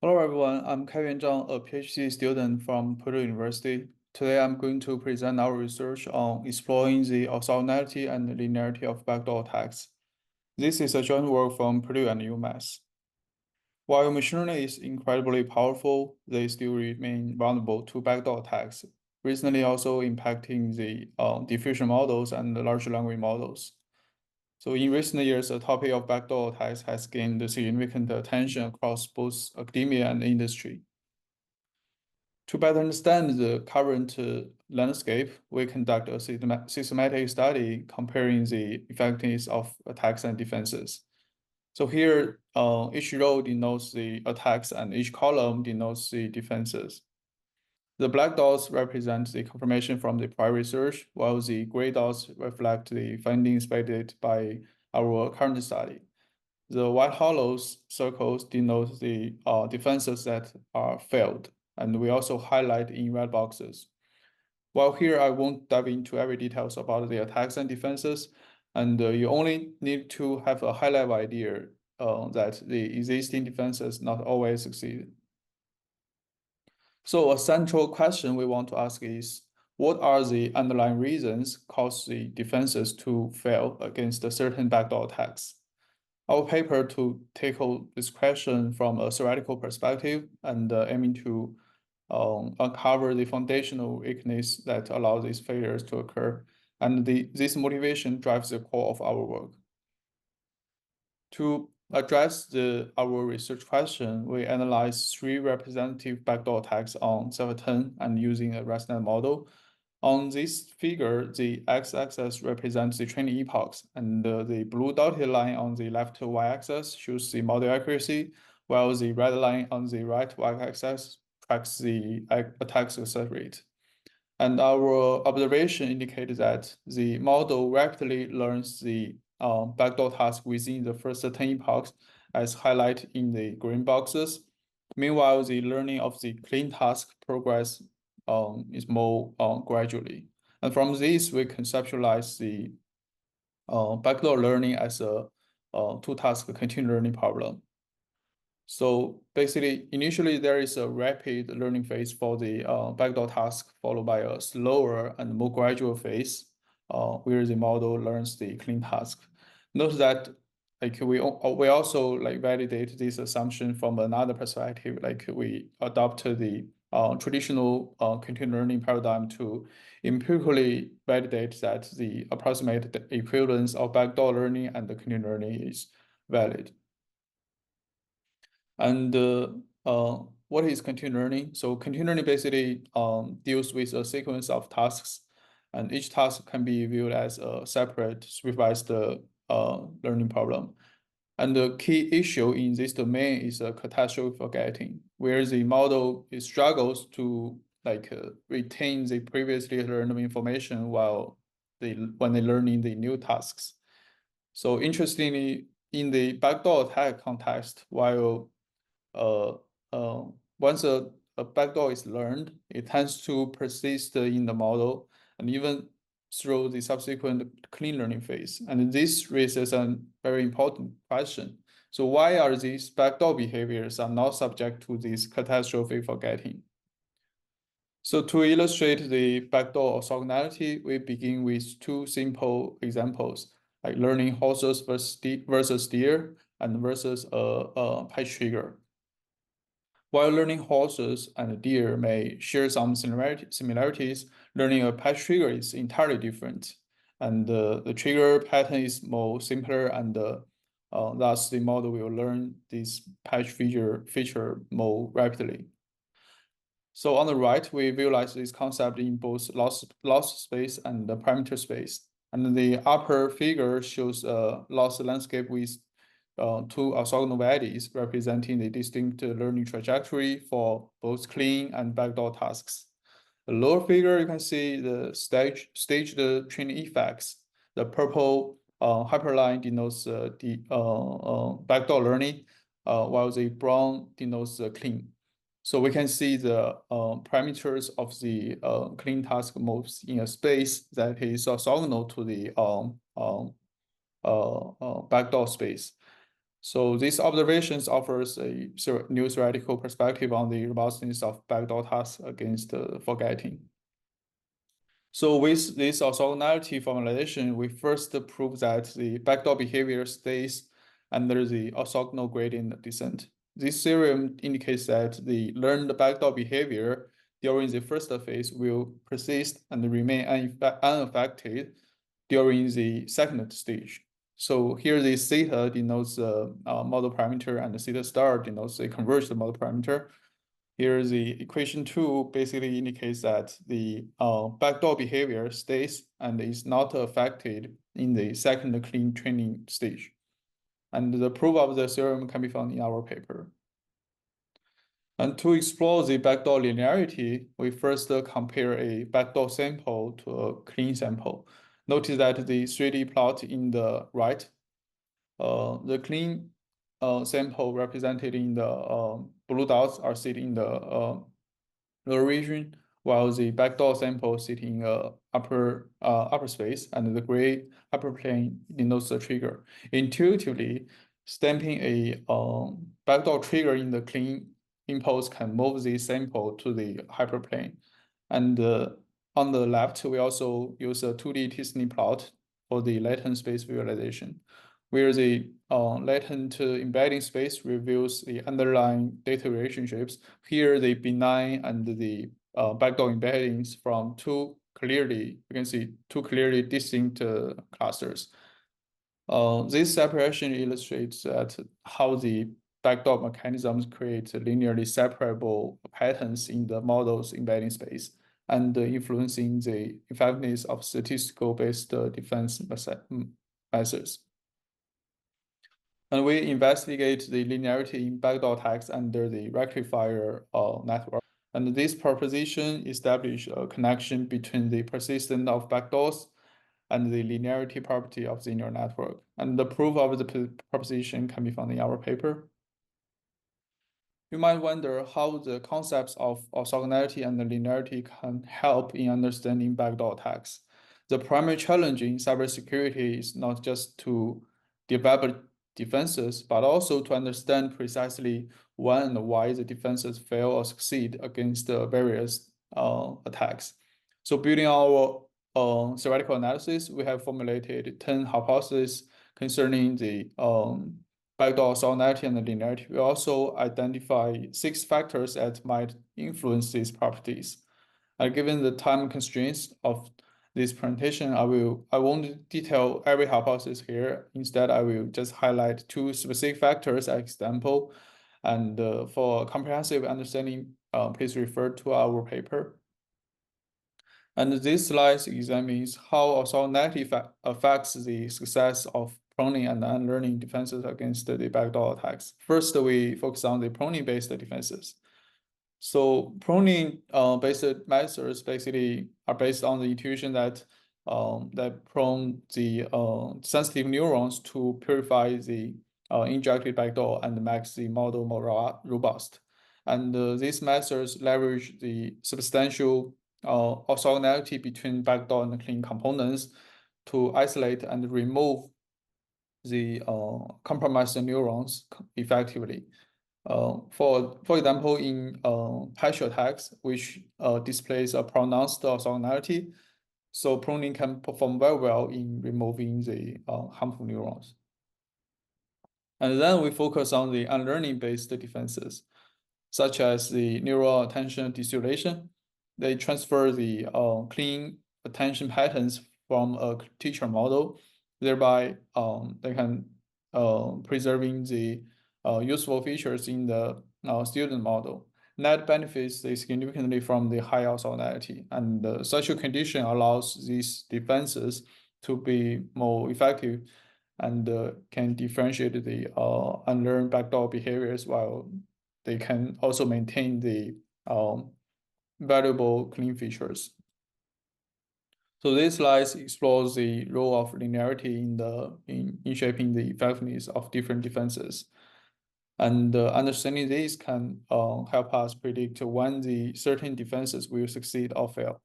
Hello everyone, I'm Kaiyuan Zhang, a PhD student from Purdue University. Today I'm going to present our research on exploring the orthogonality and linearity of backdoor attacks. This is a joint work from Purdue and UMass. While machine learning is incredibly powerful, they still remain vulnerable to backdoor attacks, recently also impacting the diffusion models and the large language models. So in recent years, the topic of backdoor attacks has gained significant attention across both academia and industry. To better understand the current landscape, we conduct a systematic study comparing the effectiveness of attacks and defenses. So here, each row denotes the attacks and each column denotes the defenses. The black dots represent the confirmation from the prior research, while the gray dots reflect the findings expected by our current study. The white hollows circles denote the defenses that are failed, and we also highlight in red boxes. While here, I won't dive into every details about the attacks and defenses, and you only need to have a high-level idea that the existing defenses not always succeed. So a central question we want to ask is, what are the underlying reasons cause the defenses to fail against certain backdoor attacks? Our paper to tackle this question from a theoretical perspective and aiming to uncover the foundational weakness that allows these failures to occur. And this motivation drives the core of our work. To address our research question, we analyzed three representative backdoor attacks on Server 10 and using a ResNet model. On this figure, the x-axis represents the training epochs, and the blue dotted line on the left y-axis shows the model accuracy, while the red line on the right y-axis tracks the attack success rate. And our observation indicated that the model rapidly learns the backdoor task within the first 10 epochs, as highlighted in the green boxes. Meanwhile, the learning of the clean task progress is more gradually. And from this, we conceptualize the backdoor learning as a two-task continuous learning problem. So basically, initially, there is a rapid learning phase for the backdoor task, followed by a slower and more gradual phase where the model learns the clean task. Note that like we also like validate this assumption from another perspective, like we adopt the traditional continuous learning paradigm to empirically validate that the approximate equivalence of backdoor learning and the continuous learning is valid. And what is continuous learning? So continuous learning basically deals with a sequence of tasks, and each task can be viewed as a separate supervised learning problem. And the key issue in this domain is a catastrophic forgetting, where the model struggles to retain the previously learned information when they learning the new tasks. So interestingly, in the backdoor attack context, while uh, once a backdoor is learned, it tends to persist in the model and even through the subsequent clean learning phase. And this raises a very important question. So why are these backdoor behaviors are not subject to this catastrophic forgetting? So to illustrate the backdoor orthogonality, we begin with two simple examples, like learning horses versus deer and versus a patch trigger. While learning horses and deer may share some similarities, learning a patch trigger is entirely different. And the trigger pattern is more simpler, and thus the model will learn this patch feature more rapidly. So on the right, we visualize this concept in both loss space and the parameter space. And the upper figure shows a loss landscape with two orthogonal valleys representing the distinct learning trajectory for both clean and backdoor tasks. The lower figure, you can see the staged training effects. The purple hyperline denotes the backdoor learning, while the brown denotes the clean. So we can see the parameters of the clean task moves in a space that is orthogonal to the backdoor space. So these observations offers a new theoretical perspective on the robustness of backdoor tasks against forgetting. So with this orthogonality formulation, we first prove that the backdoor behavior stays under the orthogonal gradient descent. This theorem indicates that the learned backdoor behavior during the first phase will persist and remain unaffected during the second stage. So here the theta denotes the model parameter and the theta star denotes the converged model parameter. Here the equation 2 basically indicates that the backdoor behavior stays and is not affected in the second clean training stage. And the proof of the theorem can be found in our paper. And to explore the backdoor linearity, we first compare a backdoor sample to a clean sample. Notice that the 3D plot in the right, the clean sample represented in the blue dots are sitting in the lower region, while the backdoor sample sit in upper space, and the gray upper plane denotes the trigger. Intuitively, stamping a backdoor trigger in the clean impulse can move the sample to the hyperplane. And on the left, we also use a 2D t-SNE plot for the latent space visualization, where the latent embedding space reveals the underlying data relationships. Here, the benign and the backdoor embeddings from two clearly distinct clusters. This separation illustrates that how the backdoor mechanisms create linearly separable patterns in the model's embedding space and influencing the effectiveness of statistical-based defense methods. And we investigate the linearity in backdoor attacks under the rectifier network. And this proposition establishes a connection between the persistence of backdoors and the linearity property of the neural network. And the proof of the proposition can be found in our paper. You might wonder how the concepts of orthogonality and linearity can help in understanding backdoor attacks. The primary challenge in cybersecurity is not just to develop defenses, but also to understand precisely when and why the defenses fail or succeed against the various attacks. So building our theoretical analysis, we have formulated 10 hypotheses concerning the backdoor orthogonality and linearity. We also identify 6 factors that might influence these properties. Given the time constraints of this presentation, I won't detail every hypothesis here. Instead, I will just highlight 2 specific factors as example. And for comprehensive understanding, please refer to our paper. And this slide examines how orthogonality affects the success of pruning and unlearning defenses against the backdoor attacks. First, we focus on the pruning-based defenses. So pruning-based methods basically are based on the intuition that prune the sensitive neurons to purify the injected backdoor and make the model more robust. And these methods leverage the substantial orthogonality between backdoor and clean components to isolate and remove the compromised neurons effectively. For example, in partial attacks, which displays a pronounced orthogonality, so pruning can perform very well in removing the harmful neurons. And then we focus on the unlearning-based defenses, such as the neural attention distillation. They transfer the clean attention patterns from a teacher model, thereby they can preserving the useful features in the student model. That benefits significantly from the high orthogonality, and such a condition allows these defenses to be more effective and can differentiate the unlearned backdoor behaviors while they can also maintain the valuable clean features. So this slide explores the role of linearity in shaping the effectiveness of different defenses. And understanding this can help us predict when the certain defenses will succeed or fail.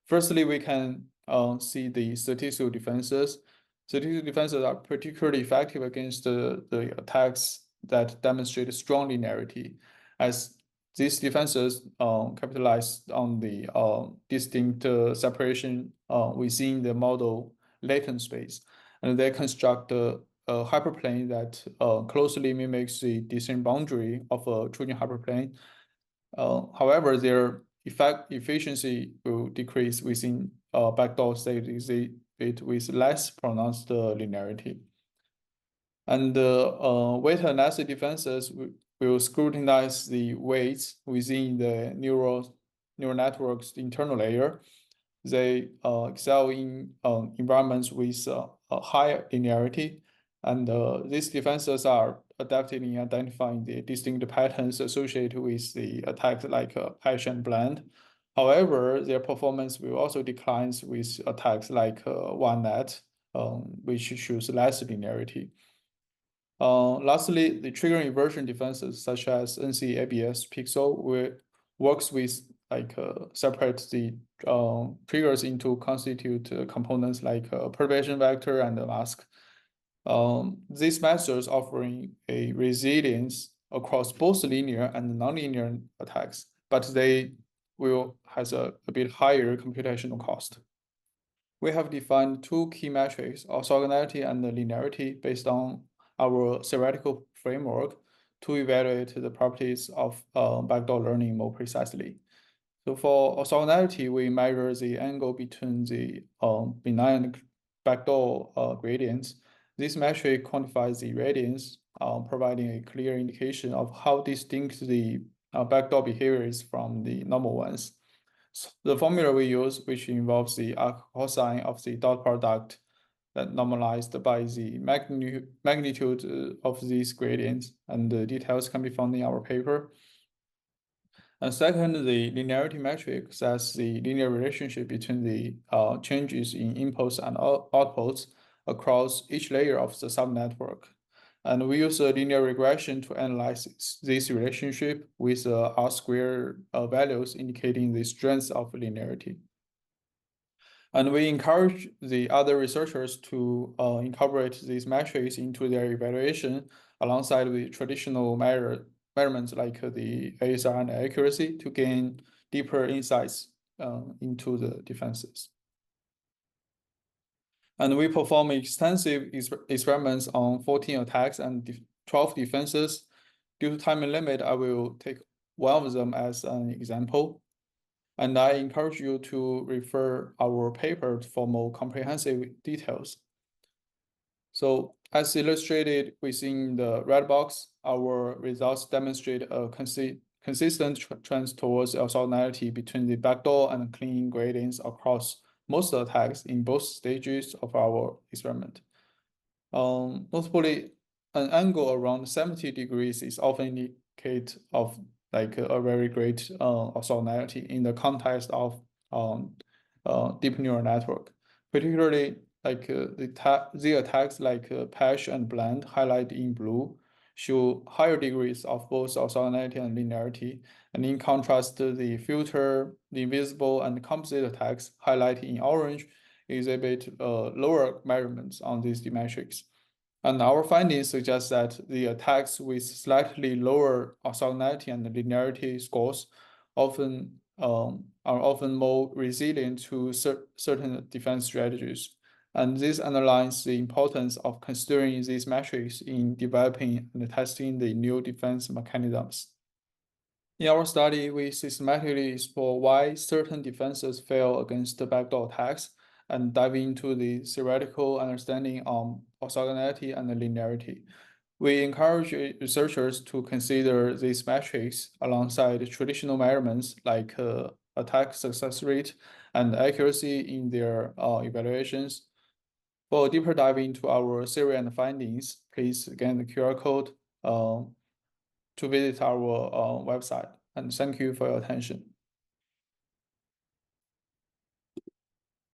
Firstly, we can see the statistical defenses So these defenses are particularly effective against the attacks that demonstrate strong linearity, as these defenses capitalize on the distinct separation within the model latent space, and they construct a hyperplane that closely mimics the distinct boundary of a Trojan hyperplane. However, their efficiency will decrease within backdoor state exhibit with less pronounced linearity. And weight analysis defenses will scrutinize the weights within the neural network's internal layer. They excel in environments with a high linearity, and these defenses are adapted in identifying the distinct patterns associated with the attacks like patch and blend. However, their performance will also decline with attacks like OneNet, which shows less linearity. Lastly, the triggering inversion defenses such as NC-ABS pixel works with separate the triggers into constitute components like perturbation vector and a mask. These methods offering a resilience across both linear and nonlinear attacks, but they will has a bit higher computational cost. We have defined two key metrics, orthogonality and linearity, based on our theoretical framework to evaluate the properties of backdoor learning more precisely. So for orthogonality, we measure the angle between the benign backdoor gradients. This metric quantifies the radiance, providing a clear indication of how distinct the backdoor behavior is from the normal ones. So the formula we use, which involves the arc cosine of the dot product that normalized by the magnitude of these gradients, and the details can be found in our paper. And second, the linearity metric sets the linear relationship between the changes in inputs and outputs across each layer of the subnetwork. And we use a linear regression to analyze this relationship with R-squared values indicating the strength of linearity. And we encourage the other researchers to incorporate these metrics into their evaluation alongside the traditional measurements like the ASR and accuracy to gain deeper insights into the defenses. And we perform extensive experiments on 14 attacks and 12 defenses. Due to time limit, I will take one of them as an example. And I encourage you to refer our paper for more comprehensive details. So as illustrated within the red box, our results demonstrate a consistent trend towards orthogonality between the backdoor and clean gradients across most attacks in both stages of our experiment. Notably, an angle around 70 degrees is often indicate of like a very great orthogonality in the context of deep neural network, particularly like the attacks like patch and blend highlighted in blue show higher degrees of both orthogonality and linearity, and in contrast, the filter, the invisible, and composite attacks highlighted in orange exhibit lower measurements on these metrics. And our findings suggest that the attacks with slightly lower orthogonality and linearity scores are often more resilient to certain defense strategies. And this underlines the importance of considering these metrics in developing and testing the new defense mechanisms. In our study, we systematically explore why certain defenses fail against the backdoor attacks and dive into the theoretical understanding on orthogonality and linearity. We encourage researchers to consider these metrics alongside traditional measurements like attack success rate and accuracy in their evaluations. For a deeper dive into our theory and findings, please scan the QR code to visit our website. And thank you for your attention.